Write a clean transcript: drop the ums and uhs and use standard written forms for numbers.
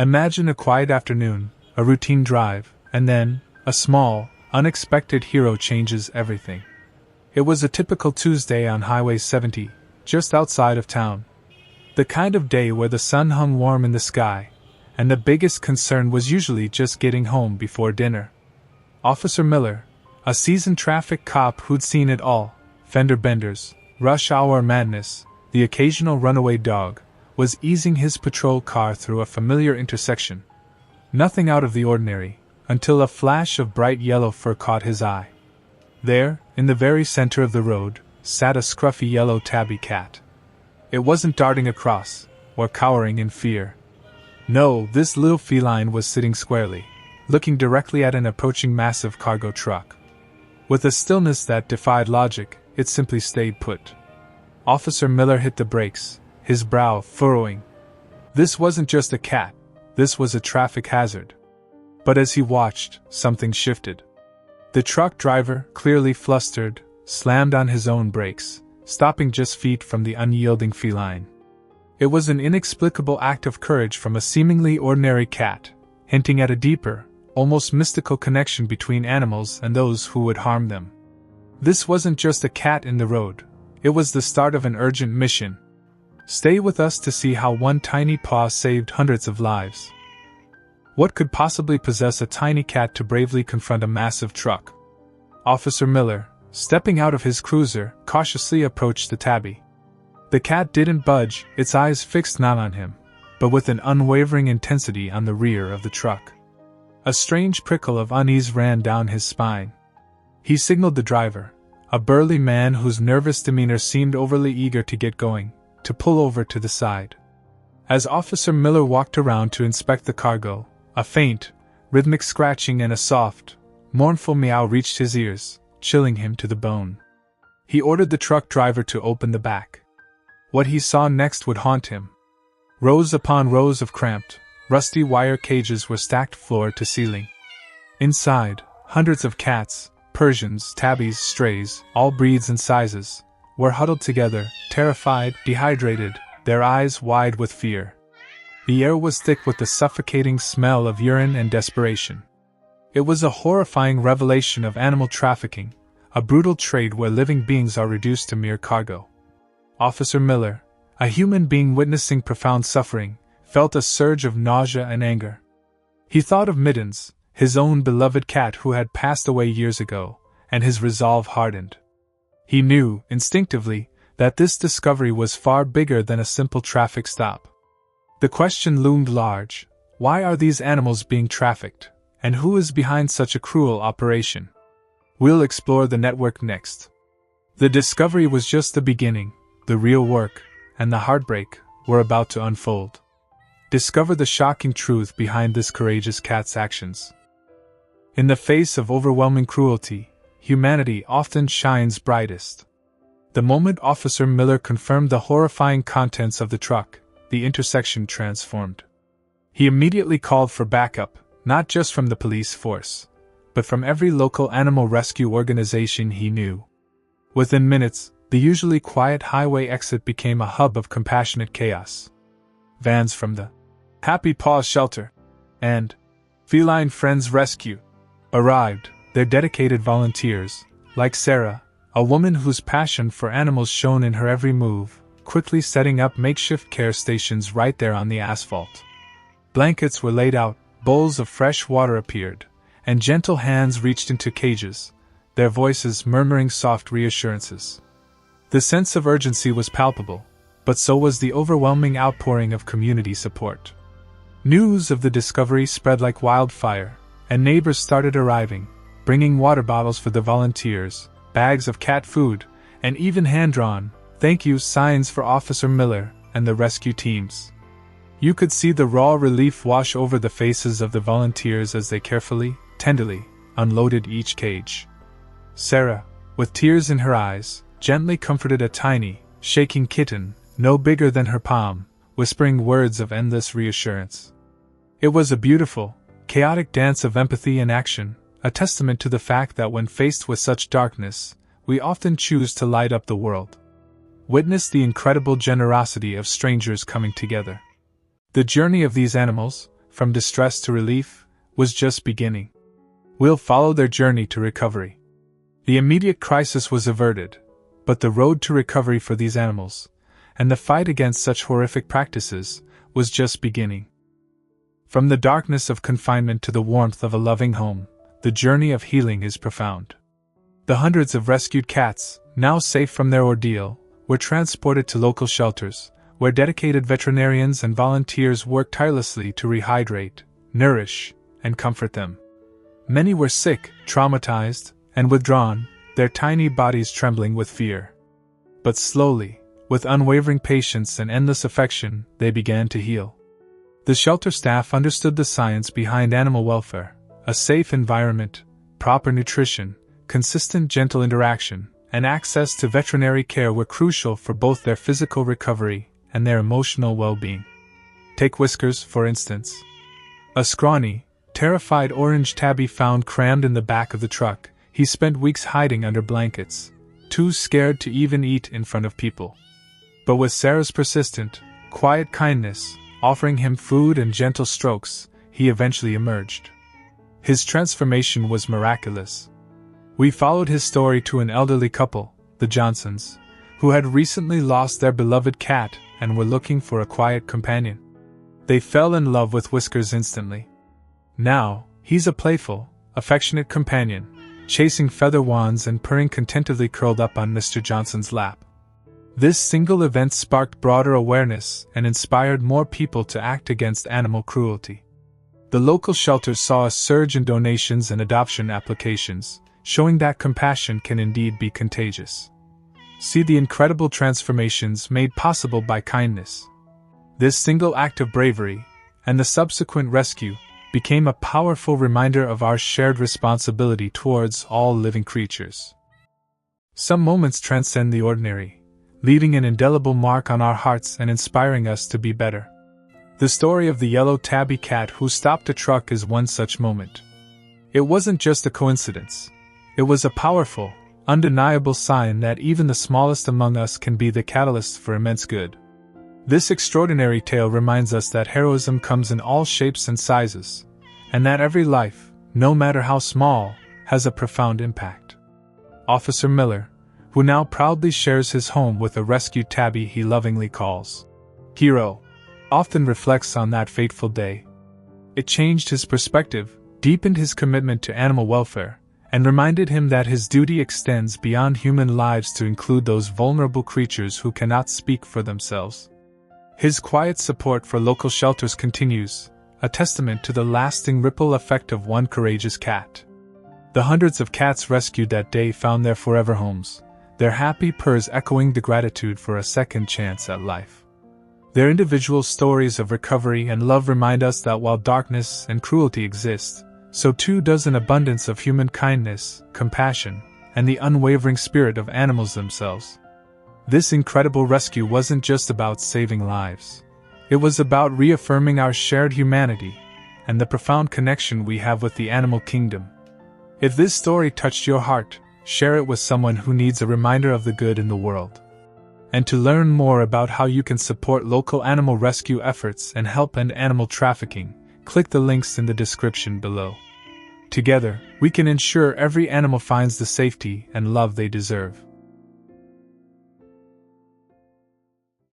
Imagine a quiet afternoon, a routine drive, and then, a small, unexpected hero changes everything. It was a typical Tuesday on Highway 70, just outside of town. The kind of day where the sun hung warm in the sky, and the biggest concern was usually just getting home before dinner. Officer Miller, a seasoned traffic cop who'd seen it all, fender benders, rush hour madness, the occasional runaway dog, was easing his patrol car through a familiar intersection. Nothing out of the ordinary, until a flash of bright yellow fur caught his eye. There, in the very center of the road, sat a scruffy yellow tabby cat. It wasn't darting across, or cowering in fear. No, this little feline was sitting squarely, looking directly at an approaching massive cargo truck. With a stillness that defied logic, it simply stayed put. Officer Miller hit the brakes, his brow furrowing. This wasn't just a cat, this was a traffic hazard. But as he watched, something shifted. The truck driver, clearly flustered, slammed on his own brakes, stopping just feet from the unyielding feline. It was an inexplicable act of courage from a seemingly ordinary cat, hinting at a deeper, almost mystical connection between animals and those who would harm them. This wasn't just a cat in the road, it was the start of an urgent mission. Stay with us to see how one tiny paw saved hundreds of lives. What could possibly possess a tiny cat to bravely confront a massive truck? Officer Miller, stepping out of his cruiser, cautiously approached the tabby. The cat didn't budge, its eyes fixed not on him, but with an unwavering intensity on the rear of the truck. A strange prickle of unease ran down his spine. He signaled the driver, a burly man whose nervous demeanor seemed overly eager to get going, to pull over to the side. As Officer Miller walked around to inspect the cargo, a faint, rhythmic scratching and a soft, mournful meow reached his ears, chilling him to the bone. He ordered the truck driver to open the back. What he saw next would haunt him. Rows upon rows of cramped, rusty wire cages were stacked floor to ceiling. Inside, hundreds of cats, Persians, tabbies, strays, all breeds and sizes, were huddled together, terrified, dehydrated, their eyes wide with fear. The air was thick with the suffocating smell of urine and desperation. It was a horrifying revelation of animal trafficking, a brutal trade where living beings are reduced to mere cargo. Officer Miller, a human being witnessing profound suffering, felt a surge of nausea and anger. He thought of Mittens, his own beloved cat who had passed away years ago, and his resolve hardened. He knew, instinctively, that this discovery was far bigger than a simple traffic stop. The question loomed large: why are these animals being trafficked, and who is behind such a cruel operation? We'll explore the network next. The discovery was just the beginning. The real work, and the heartbreak, were about to unfold. Discover the shocking truth behind this courageous cat's actions. In the face of overwhelming cruelty, humanity often shines brightest. The moment Officer Miller confirmed the horrifying contents of the truck, the intersection transformed. He immediately called for backup, not just from the police force, but from every local animal rescue organization he knew. Within minutes, the usually quiet highway exit became a hub of compassionate chaos. Vans from the Happy Paws Shelter and Feline Friends Rescue arrived, their dedicated volunteers, like Sarah, a woman whose passion for animals shone in her every move, quickly setting up makeshift care stations right there on the asphalt. Blankets were laid out, bowls of fresh water appeared, and gentle hands reached into cages, their voices murmuring soft reassurances. The sense of urgency was palpable, but so was the overwhelming outpouring of community support. News of the discovery spread like wildfire, and neighbors started arriving, bringing water bottles for the volunteers, bags of cat food, and even hand-drawn thank you signs for Officer Miller and the rescue teams. You could see the raw relief wash over the faces of the volunteers as they carefully, tenderly, unloaded each cage. Sarah, with tears in her eyes, gently comforted a tiny, shaking kitten, no bigger than her palm, whispering words of endless reassurance. It was a beautiful, chaotic dance of empathy and action, a testament to the fact that when faced with such darkness, we often choose to light up the world. Witness the incredible generosity of strangers coming together. The journey of these animals, from distress to relief, was just beginning. We'll follow their journey to recovery. The immediate crisis was averted, but the road to recovery for these animals, and the fight against such horrific practices, was just beginning. From the darkness of confinement to the warmth of a loving home, the journey of healing is profound. The hundreds of rescued cats, now safe from their ordeal, were transported to local shelters, where dedicated veterinarians and volunteers worked tirelessly to rehydrate, nourish, and comfort them. Many were sick, traumatized, and withdrawn, their tiny bodies trembling with fear. But slowly, with unwavering patience and endless affection, they began to heal. The shelter staff understood the science behind animal welfare. A safe environment, proper nutrition, consistent gentle interaction, and access to veterinary care were crucial for both their physical recovery and their emotional well-being. Take Whiskers, for instance. A scrawny, terrified orange tabby found crammed in the back of the truck. He spent weeks hiding under blankets, too scared to even eat in front of people. But with Sarah's persistent, quiet kindness, offering him food and gentle strokes, he eventually emerged. His transformation was miraculous. We followed his story to an elderly couple, the Johnsons, who had recently lost their beloved cat and were looking for a quiet companion. They fell in love with Whiskers instantly. Now, he's a playful, affectionate companion, chasing feather wands and purring contentedly curled up on Mr. Johnson's lap. This single event sparked broader awareness and inspired more people to act against animal cruelty. The local shelters saw a surge in donations and adoption applications, showing that compassion can indeed be contagious. See the incredible transformations made possible by kindness. This single act of bravery, and the subsequent rescue, became a powerful reminder of our shared responsibility towards all living creatures. Some moments transcend the ordinary, leaving an indelible mark on our hearts and inspiring us to be better. The story of the yellow tabby cat who stopped a truck is one such moment. It wasn't just a coincidence. It was a powerful, undeniable sign that even the smallest among us can be the catalyst for immense good. This extraordinary tale reminds us that heroism comes in all shapes and sizes, and that every life, no matter how small, has a profound impact. Officer Miller, who now proudly shares his home with a rescued tabby he lovingly calls Hero, often reflects on that fateful day. It changed his perspective, deepened his commitment to animal welfare, and reminded him that his duty extends beyond human lives to include those vulnerable creatures who cannot speak for themselves. His quiet support for local shelters continues, a testament to the lasting ripple effect of one courageous cat. The hundreds of cats rescued that day found their forever homes, their happy purrs echoing the gratitude for a second chance at life. Their individual stories of recovery and love remind us that while darkness and cruelty exist, so too does an abundance of human kindness, compassion, and the unwavering spirit of animals themselves. This incredible rescue wasn't just about saving lives. It was about reaffirming our shared humanity and the profound connection we have with the animal kingdom. If this story touched your heart, share it with someone who needs a reminder of the good in the world. And to learn more about how you can support local animal rescue efforts and help end animal trafficking, click the links in the description below. Together, we can ensure every animal finds the safety and love they deserve.